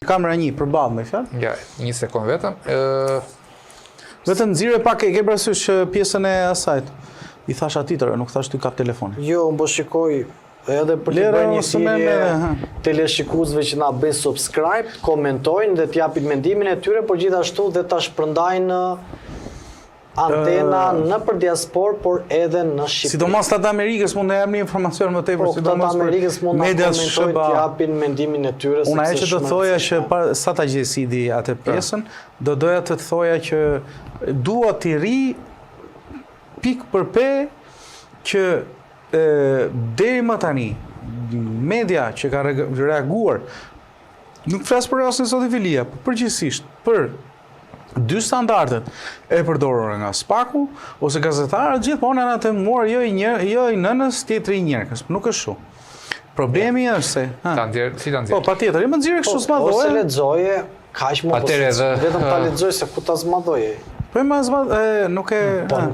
kamera 1 përballë me fjalë. Ja, një sekond vetëm. Vetëm nxirë pak e ke parasysh pjesën e asajt. I thash atitër, nuk thash ty kap telefonin. Jo, më shikoj edhe për të bërë një thirrje teleshikuesve që na bëjnë subscribe, komentojnë dhe t'japin mendimin e tyre, por gjithashtu dhe ta shpërndajnë antena në për diaspor, por edhe në Shqipëri. Sidomos ata të Amerikës mund të japin një informacion më tepër, sidomos të Amerikës mund të komentojnë, t'japin mendimin e tyre. Unë ajo që të thoja që sa ta gjej Sidi atë pjesën, do doja të thoja që dua t'i ri pik për pe që deri më tani media që ka reaguar, nuk flas për rastin e Zoti Vilia, por përgjithsisht për dy standardet e përdorura nga Spaku ose gazetarët gjithmonë janë të muar jo i nënës, tjetri i njerëkës. Nuk është kështu. Problemi është se si ta nxjerr. Po, patjetër, më nxjerrë kështu s'madhoje. Ose lexoje, kaq më vetëm ta lexoj se ku ta zmadhoje. Po nuk e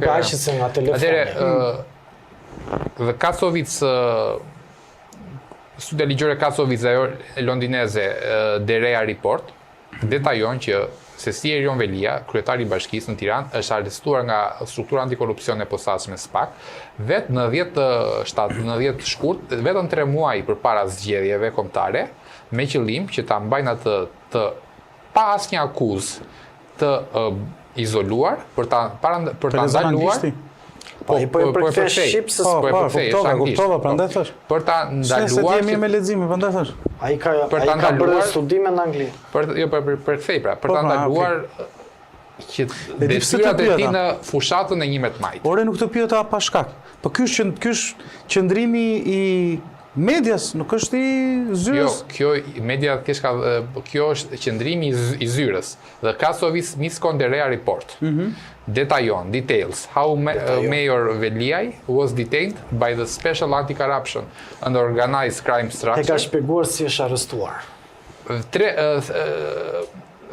kaq se nga telefoni. Atëre dhe Kacovic, studia ligjore Kacovic ajo londineze Derea Report detajon që se si Erion Velia, kryetari i bashkisë në Tiranë, është arrestuar nga struktura antikorrupsione e posaçme SPAK, vetë në 10 shkurt, vetëm 3 muaj përpara zgjedhjeve kombëtare, me qëllim që ta mbajnë atë të pa asnjë akuzë të izoluar për ta ndaluar. Po i përkthej shqipsës, kuptova, prandaj thash. Për ta ndaluar. Se jemi me leximin, prandaj thash. Ai ka bërë studime në angli. Jo, përkthej pra, për ta ndaluar që detyrat e tij në fushatën e 11 majit. Ore nuk të pyeta pa shkak. Po ky është qëndrimi i medias, nuk është i zyrës. Jo, kjo është qëndrimi i zyrës. Dhe Kacovic Miskon Derea Report. Detajon, details, how Mayor Veliaj was detained by the Special Anti-Corruption and Organized Crime Structure. E ka shpjeguar si është arrestuar.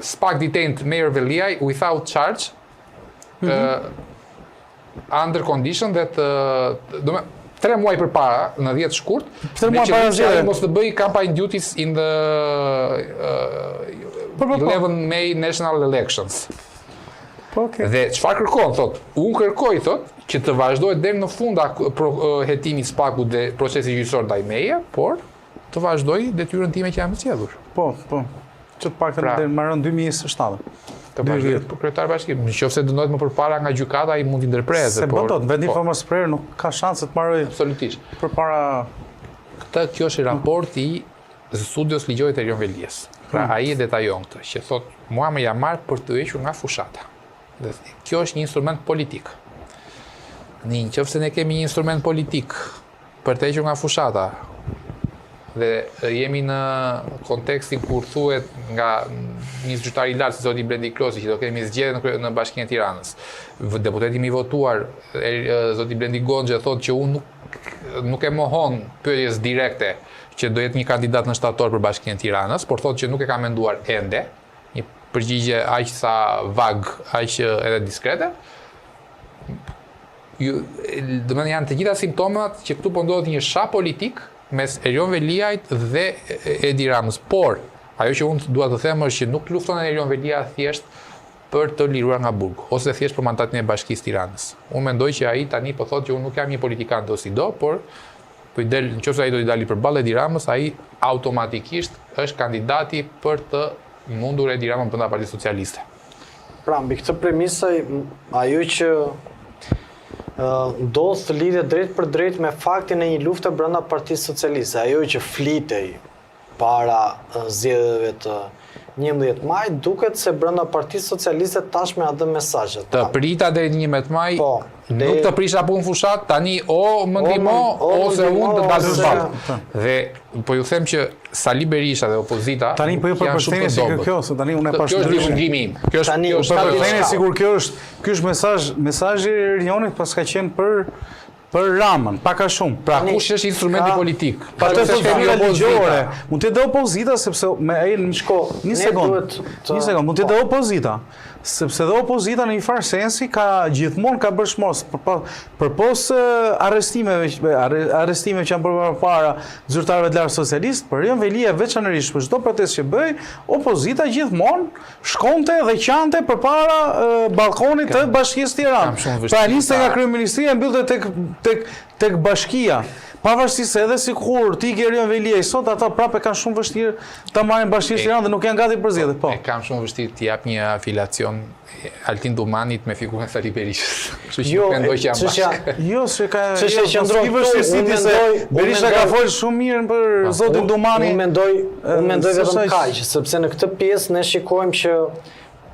SPAK detained Mayor Veliaj without charge, under condition that 3 muaj përpara, në 10 shkurt, me qëllim mos të bëj campaign duties in the 11 May national elections. Dhe çfarë kërkon, thot, unë kërkoj, thot, që të vazhdojë deri në fund hetimi i SPAK-ut dhe procesi gjyqësor ndaj meje, por të vazhdoj detyrën time që jam zgjedhur. Po. Që të paktën deri në marrën 2007. Të vazhdoj kryetar bashkim. Nëse dënohet më përpara nga gjykata, ai mund të ndërprerë. Se bën dot, vendi famos prerë nuk ka shanse të marrë absolutisht. Përpara kjo është raporti i studios ligjore të Erion Velias. Pra ai e detajon këtë, që thot, mua më ja marr për të hequr nga fushata. Kjo është një instrument politik. Nëse ne kemi një instrument politik për të hequr nga fushata dhe jemi në kontekstin kur thuhet nga një zyrtar i lartë si zoti Blendi Klosi që do kemi zgjedhje në Bashkinë e Tiranës. Deputeti i votuar zoti Blendi Gonxhe thotë që unë nuk e mohon pyetjes direkte që do jetë një kandidat në shtator për Bashkinë e Tiranës, por thotë që nuk e ka menduar ende. Përgjigje aq sa vag, aq edhe diskrete. Domethënë janë të gjitha simptomat që këtu po ndodhet një sha politik mes Erion Veliajt dhe Edi Ramës. Por ajo që unë dua të them është që nuk lufton Erion Velia thjesht për të liruar nga burgu, ose thjesht për mandatin e Bashkisë Tiranës. Unë mendoj që ai tani po thotë që unë nuk jam një politikan do si do, por nëse ai do të dali përballë Edi Ramës, ai automatikisht është kandidati për të mundur Edi Rama brenda Partisë Socialiste. Pra, mbi këtë premisë, ajo që ndodh lidhet drejt për drejt me faktin e një lufte brenda Partisë Socialiste. Ajo që flitej para zgjedhjeve të 11 maj, duket se brenda Partisë Socialiste tashmë atë mesazhet. Të prita deri 11 maj, nuk të prisha punë fushat, tani o më ndihmo ose unë të dalë përballë. Dhe po ju them që Sali Berisha dhe opozita tani po ju përshëndetje si kjo, se tani unë e pash ndryshim. Kjo është ndryshimi im. Kjo është sigur ky është mesazhi i Erionit pas ka qenë për Ramën, pak a shumë. Pra kush është instrumenti politik? Atë është ligjore. Mund të jetë opozita sepse me ai një sekond, mund të jetë opozita. sepse dhe opozita në një farë sensi gjithmonë ka bërë shmos përpos arrestimeve që janë bërë para zyrtarëve të lartë socialistë, për Erion Velia veçanërisht për çdo protestë që bëj, opozita gjithmonë shkonte dhe qante përpara balkonit të Bashkisë Tiranë. Pra niste nga kryeministria mbyllte tek bashkia. Pavarësisht se edhe sikur ti ke Erion Velia sot, ata prapë kanë shumë vështirë ta marrin Bashkisë Tiranë dhe nuk janë gati për zgjedhje. Po. E kam shumë vështirë të jap një afiliacion Altin Dumanit me figurën Sali Berishës. Kështu që nuk mendoj që janë bashkë. Jo, se ka çështja qendrore vështirësi se Berisha ka folur shumë mirë për zotin Dumani. Unë mendoj vetëm kaq, sepse në këtë pjesë ne shikojmë që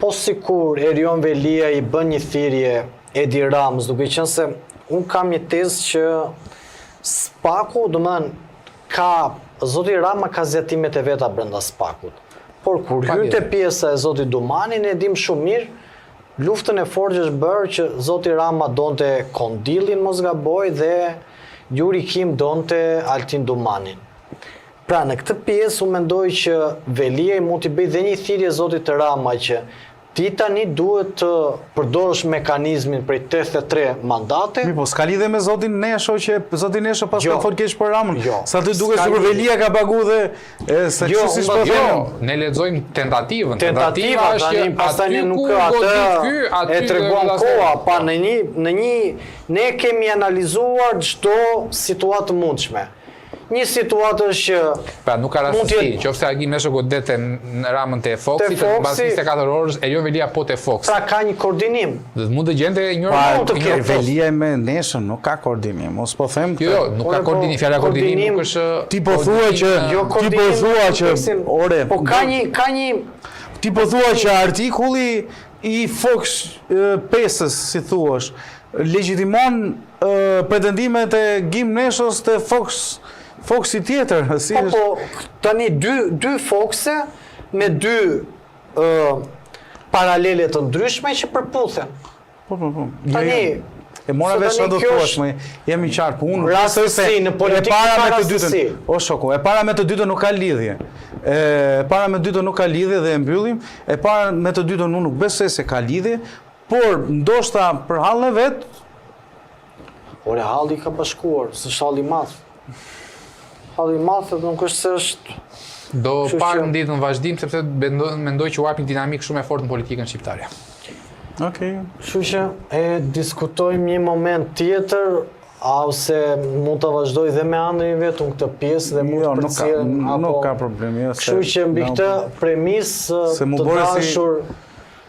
po sikur Erion Velia i bën një thirrje Edi Ramës, duke qenë se unë kam një tezë që SPAK-u, zoti Rama ka zgjatimet e veta brenda SPAK-ut. Por kur hynte pjesa e zotit Dumani, ne dim shumë mirë, luftën e fortë është bërë që zoti Rama donte Kondillin mos gaboj dhe Juri Kim donte Altin Dumanin. Pra në këtë pjesë unë mendoj që Velia i mund t'i bëjë dhe një thirrje zotit Rama që ti tani duhet të përdorësh mekanizmin prej 83 mandate. Po s'ka lidhje me zotin Nesho që zoti Nesho pas ka fol keq për Ramën. Sa të duket sikur Velia ka pagu dhe se kështu siç po them. Ne lexojmë tentativën. Tentativa është që pastaj ne nuk atë e tregon koha, pa në një ne kemi analizuar çdo situatë të mundshme. Një situatë është që... Pra nuk ka rastësi, qofse Agim Nesho godete në Ramën të Foxit, në bas 24 orës, Erion Velia po të Foxit. Pra ka një koordinim. Dhe mund të gjente një orë. Velia me Neshën nuk ka koordinim, mos po them... Jo, nuk ka koordinim, fjala koordinim nuk është... Ti po thua që... Po ka një... Ti po thua që artikulli i Fox 5-ës, si thuash, legjitimon pretendimet e Gim Neshës të Foxi tjetër. Po, tani dy Foxe me dy paralele të ndryshme që përputhen. Po. Tani... E mora vesh do thuash, jemi qartë, po unë... Rastësi, në politikë ka rastësi. O shoku, e para me të dytën nuk ka lidhje. Dhe e mbyllim. E para me të dytën unë nuk besoj se ka lidhje, por ndoshta për hallën e vet... Ore, halli ka bashkuar, s'është halli madh. Halli madh nuk është se është... Do parë në ditë në vazhdim, sepse mendoj që u hap një dinamikë shumë e fortë në politikën shqiptare. Okej. Kështu që e diskutojmë një moment tjetër, ose mund të vazhdoj dhe me Andrin vetë në këtë pjesë dhe mund të përcjell nuk ka problem. Kështu që mbi këtë premisë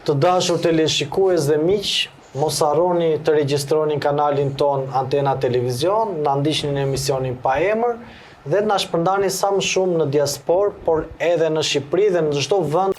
të dashur teleshikues dhe miq, mos harroni të regjistroni kanalin ton Antena Televizion, na ndiqni në emisionin pa emër dhe na shpërndani sa më shumë në diasporë, por edhe në Shqipëri dhe në çdo vend